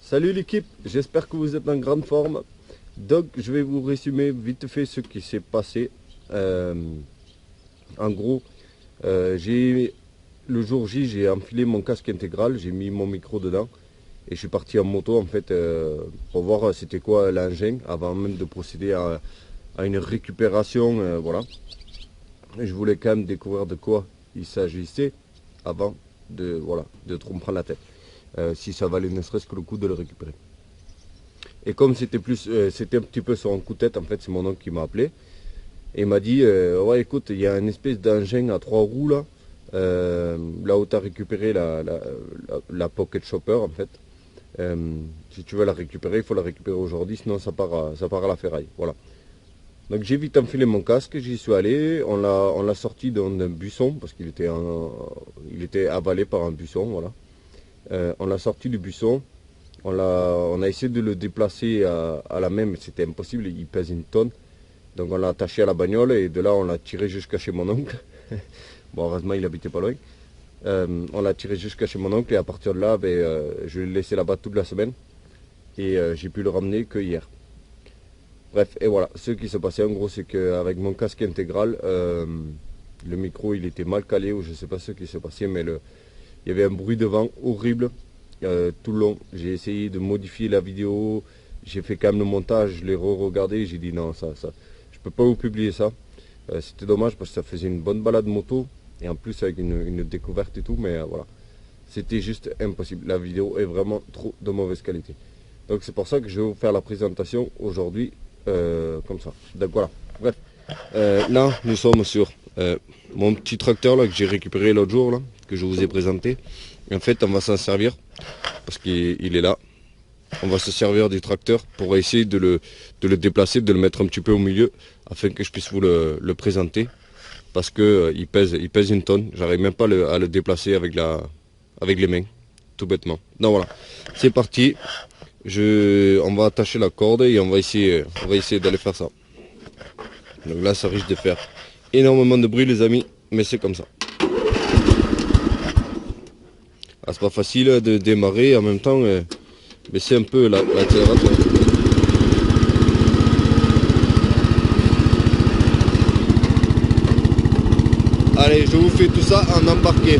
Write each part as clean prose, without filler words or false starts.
Salut l'équipe, j'espère que vous êtes en grande forme. Donc je vais vous résumer vite fait ce qui s'est passé. En gros, le jour J, j'ai enfilé mon casque intégral, j'ai mis mon micro dedans et je suis parti en moto en fait pour voir c'était quoi l'engin avant même de procéder à une récupération. Voilà. Et je voulais quand même découvrir de quoi il s'agissait avant de trop me prendre la tête. Si ça valait ne serait-ce que le coup de le récupérer. Et comme c'était un petit peu sur un coup de tête, en fait, c'est mon oncle qui m'a appelé et il m'a dit ouais, écoute, il y a une espèce d'engin à 3 roues là, là où tu as récupéré la Pocket Chopper en fait. Si tu veux la récupérer, il faut la récupérer aujourd'hui, sinon ça part à la ferraille. Voilà. Donc j'ai vite enfilé mon casque, j'y suis allé, on l'a sorti d'un buisson parce qu'il était avalé par un buisson, voilà. On l'a sorti du buisson, on a essayé de le déplacer à la main, mais c'était impossible, il pèse une tonne. Donc on l'a attaché à la bagnole et de là on l'a tiré jusqu'à chez mon oncle. Bon, heureusement il habitait pas loin. On l'a tiré jusqu'à chez mon oncle et à partir de là, je l'ai laissé là-bas toute la semaine. Et j'ai pu le ramener que hier. Bref, et voilà, ce qui s'est passé en gros, c'est qu'avec mon casque intégral, le micro il était mal calé ou je sais pas ce qui s'est passé, mais il y avait un bruit de vent horrible tout le long. J'ai essayé de modifier la vidéo, j'ai fait quand même le montage, je l'ai re-regardé, j'ai dit non, je peux pas vous publier ça. C'était dommage parce que ça faisait une bonne balade moto et en plus avec une découverte et tout, mais voilà. C'était juste impossible, la vidéo est vraiment trop de mauvaise qualité. Donc c'est pour ça que je vais vous faire la présentation aujourd'hui comme ça. Donc voilà, bref. Là, nous sommes sur mon petit tracteur là, que j'ai récupéré l'autre jour, là, que je vous ai présenté. Et en fait, on va s'en servir parce qu'il est là. On va se servir du tracteur pour essayer de le déplacer, de le mettre un petit peu au milieu afin que je puisse vous le présenter. Parce que il pèse une tonne. J'arrive même pas à le déplacer avec les mains, tout bêtement. Donc voilà, c'est parti. On va attacher la corde et on va essayer d'aller faire ça. Donc là, ça risque de faire énormément de bruit, les amis, mais c'est comme ça. Ah, c'est pas facile de démarrer en même temps, baisser un peu l'accélérateur. Allez, je vous fais tout ça en embarqué.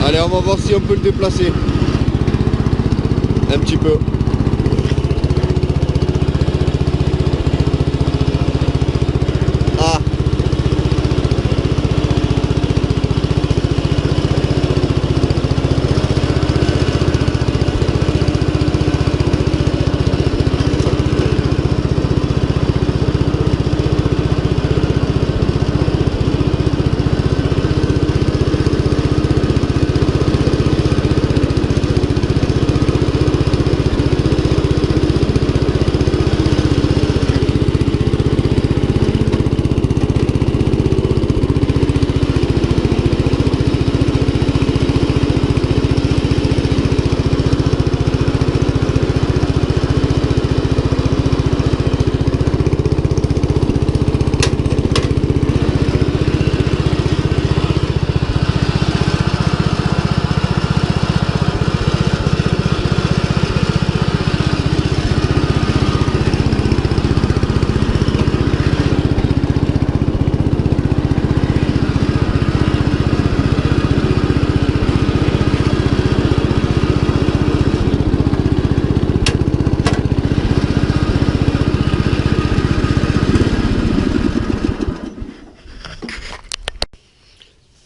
Allez, on va voir si on peut le déplacer un petit peu. Ah.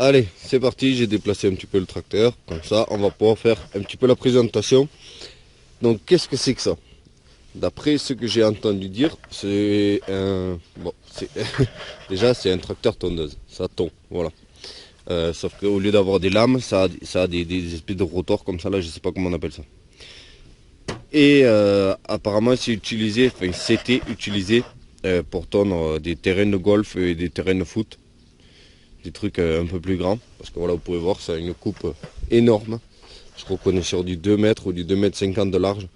Allez, c'est parti, j'ai déplacé un petit peu le tracteur. Comme ça, on va pouvoir faire un petit peu la présentation. Donc, qu'est-ce que c'est que ça? D'après ce que j'ai entendu dire, c'est un... Bon, déjà, c'est un tracteur tondeuse. Ça tond, voilà. Sauf qu'au lieu d'avoir des lames, ça a des espèces de rotors comme ça, là, je sais pas comment on appelle ça. Et apparemment, c'est utilisé, enfin, c'était utilisé pour tondre des terrains de golf et des terrains de foot. Des trucs un peu plus grands. Parce que voilà, vous pouvez voir, ça a une coupe énorme. Je crois qu'on est sur du 2 mètres ou du 2,50 m de large.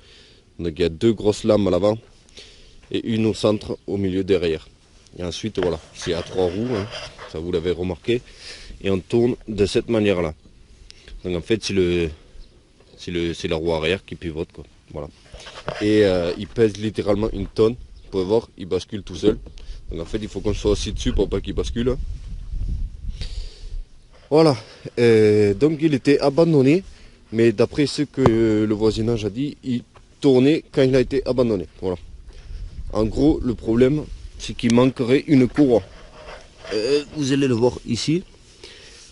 Donc il y a 2 grosses lames à l'avant et une au centre, au milieu derrière. Et ensuite, voilà, c'est à 3 roues, hein, ça vous l'avez remarqué. Et on tourne de cette manière-là. Donc en fait, c'est la roue arrière qui pivote, quoi. Voilà. Et il pèse littéralement une tonne. Vous pouvez voir, il bascule tout seul. Donc en fait, il faut qu'on soit assis dessus pour pas qu'il bascule. Voilà. Donc il était abandonné. Mais d'après ce que le voisinage a dit, il tournait quand il a été abandonné. Voilà. En gros, le problème, c'est qu'il manquerait une courroie. Vous allez le voir ici.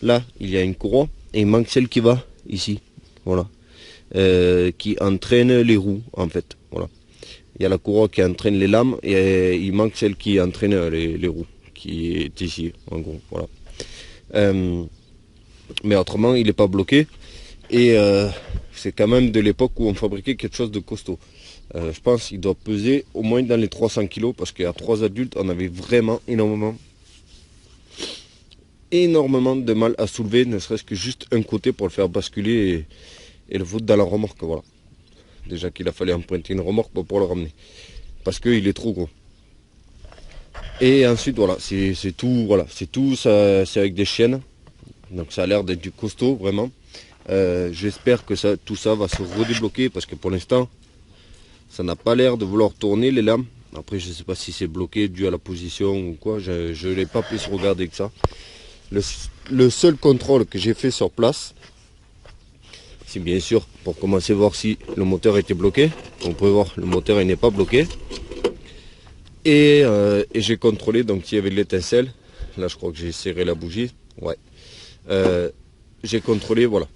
Là, il y a une courroie. Et il manque celle qui va ici. Voilà. Qui entraîne les roues, en fait. Voilà. Il y a la courroie qui entraîne les lames. Et il manque celle qui entraîne les roues. Qui est ici, en gros. Voilà. Mais autrement, il n'est pas bloqué. Et c'est quand même de l'époque où on fabriquait quelque chose de costaud. Je pense qu'il doit peser au moins dans les 300 kg parce qu'à 3 adultes, on avait vraiment énormément de mal à soulever, ne serait-ce que juste un côté pour le faire basculer et le foutre dans la remorque. Voilà. Déjà qu'il a fallu emprunter une remorque pour le ramener. Parce qu'il est trop gros. Et ensuite, voilà, c'est tout, voilà, c'est tout, c'est avec des chaînes. Donc ça a l'air d'être du costaud, vraiment. J'espère que tout ça va se redébloquer parce que pour l'instant ça n'a pas l'air de vouloir tourner les lames. Après je ne sais pas si c'est bloqué dû à la position ou quoi, je n'ai pas plus regardé que ça. Le seul contrôle que j'ai fait sur place, c'est bien sûr pour commencer à voir si le moteur était bloqué. On peut voir le moteur il n'est pas bloqué. Et j'ai contrôlé donc s'il y avait de l'étincelle. Là je crois que j'ai serré la bougie. Ouais. J'ai contrôlé, voilà.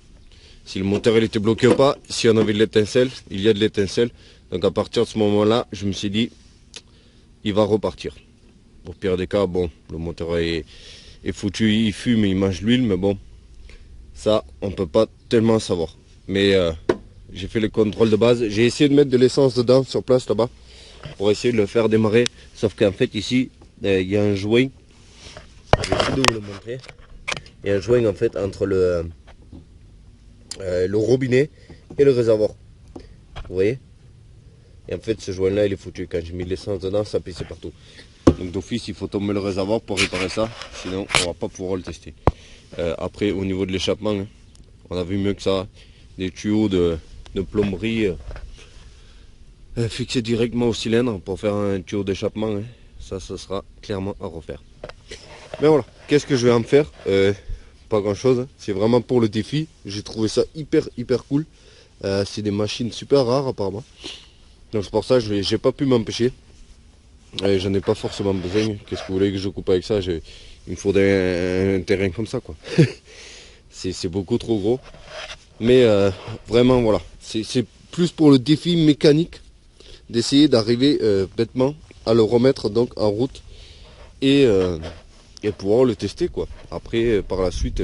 Si le moteur il était bloqué ou pas, si on avait de l'étincelle, il y a de l'étincelle. Donc à partir de ce moment-là, je me suis dit, il va repartir. Au pire des cas, bon, le moteur est foutu, il fume, il mange l'huile, mais bon, ça, on peut pas tellement savoir. Mais j'ai fait le contrôle de base. J'ai essayé de mettre de l'essence dedans, sur place là-bas, pour essayer de le faire démarrer. Sauf qu'en fait, ici, il y a un joint. Je vais essayer de vous le montrer. Il y a un joint en fait entre le robinet et le réservoir. Vous voyez? Et en fait ce joint là il est foutu. Quand j'ai mis l'essence dedans, ça pissait partout. Donc d'office il faut tomber le réservoir pour réparer ça. Sinon on va pas pouvoir le tester. Après au niveau de l'échappement, hein, on a vu mieux que ça. Des tuyaux de plomberie fixés directement au cylindre pour faire un tuyau d'échappement. Hein. Ça sera clairement à refaire. Mais voilà, qu'est-ce que je vais en faire? Pas grand chose, hein. C'est vraiment pour le défi. J'ai trouvé ça hyper cool. C'est des machines super rares apparemment. Donc c'est pour ça que j'ai pas pu m'empêcher. J'en ai pas forcément besoin. Qu'est-ce que vous voulez que je coupe avec ça? Il me faudrait un terrain comme ça quoi. C'est beaucoup trop gros. Mais vraiment voilà. C'est plus pour le défi mécanique d'essayer d'arriver bêtement à le remettre donc en route et pouvoir le tester quoi. Après par la suite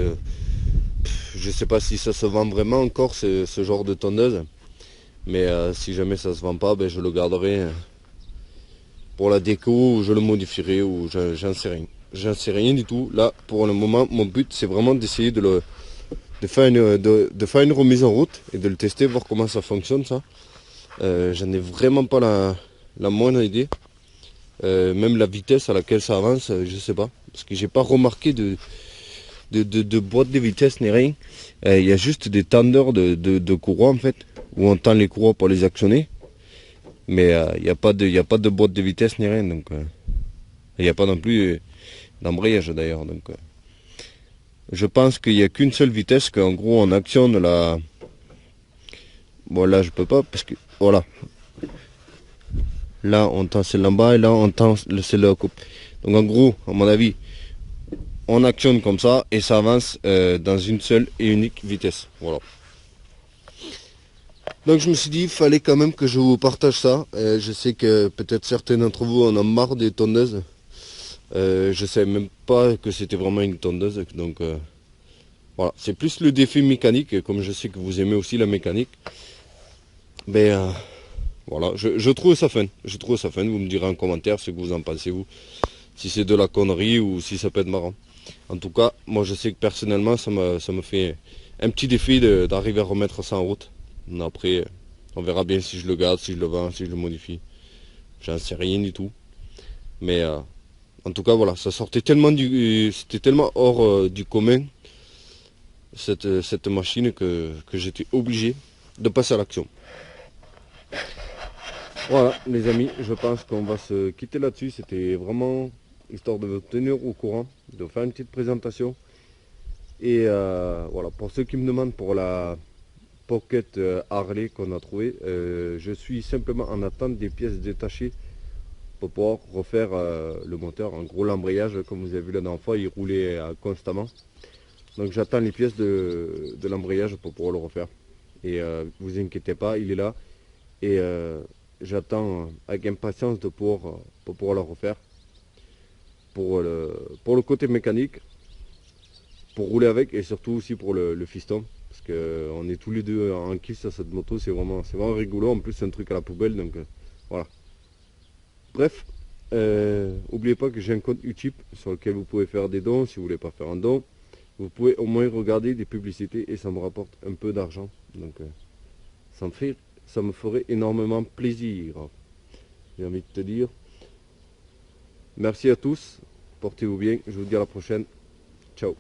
je sais pas si ça se vend vraiment encore ce genre de tondeuse, mais si jamais ça se vend pas, ben, je le garderai pour la déco ou je le modifierai ou j'en sais rien du tout. Là pour le moment mon but c'est vraiment d'essayer de faire une remise en route et de le tester, voir comment ça fonctionne ça. J'en ai vraiment pas la moindre idée. Même la vitesse à laquelle ça avance, je sais pas. Parce que j'ai pas remarqué de boîte de vitesse ni rien. Il y a juste des tendeurs de courroies en fait, où on tend les courroies pour les actionner. Mais il n'y a pas de boîte de vitesse ni rien. Donc il n'y a pas non plus d'embrayage d'ailleurs. Donc je pense qu'il n'y a qu'une seule vitesse, qu'en gros on actionne la... Bon là je peux pas parce que voilà. Là on tend celle en bas et là on tend celle de la coupe. Donc en gros, à mon avis, on actionne comme ça et ça avance dans une seule et unique vitesse. Voilà. Donc je me suis dit, il fallait quand même que je vous partage ça. Je sais que peut-être certains d'entre vous en ont marre des tondeuses. Je ne savais même pas que c'était vraiment une tondeuse. Donc voilà, c'est plus le défi mécanique, comme je sais que vous aimez aussi la mécanique. Mais voilà, je trouve ça fun. Je trouve ça fun. Vous me direz en commentaire ce que vous en pensez, vous. Si c'est de la connerie ou si ça peut être marrant. En tout cas, moi je sais que personnellement, ça me fait un petit défi d'arriver à remettre ça en route. Après, on verra bien si je le garde, si je le vends, si je le modifie. J'en sais rien du tout. Mais en tout cas, voilà, ça sortait tellement c'était tellement hors du commun, cette machine, que j'étais obligé de passer à l'action. Voilà, les amis, je pense qu'on va se quitter là-dessus. C'était vraiment histoire de vous tenir au courant, de faire une petite présentation. Et voilà, pour ceux qui me demandent pour la Pocket Harley qu'on a trouvé, je suis simplement en attente des pièces détachées pour pouvoir refaire le moteur. En gros, l'embrayage, comme vous avez vu la dernière fois, il roulait constamment. Donc j'attends les pièces de l'embrayage pour pouvoir le refaire. Et vous inquiétez pas, il est là. Et j'attends avec impatience de pour pouvoir le refaire. Pour le côté mécanique, pour rouler avec et surtout aussi pour le fiston. Parce qu'on est tous les deux en kiff sur cette moto, c'est vraiment rigolo. En plus, c'est un truc à la poubelle, donc voilà. Bref, n'oubliez pas que j'ai un compte Utip sur lequel vous pouvez faire des dons. Si vous voulez pas faire un don, vous pouvez au moins regarder des publicités et ça me rapporte un peu d'argent. Donc ça me ferait énormément plaisir. J'ai envie de te dire merci à tous, portez-vous bien, je vous dis à la prochaine. Ciao.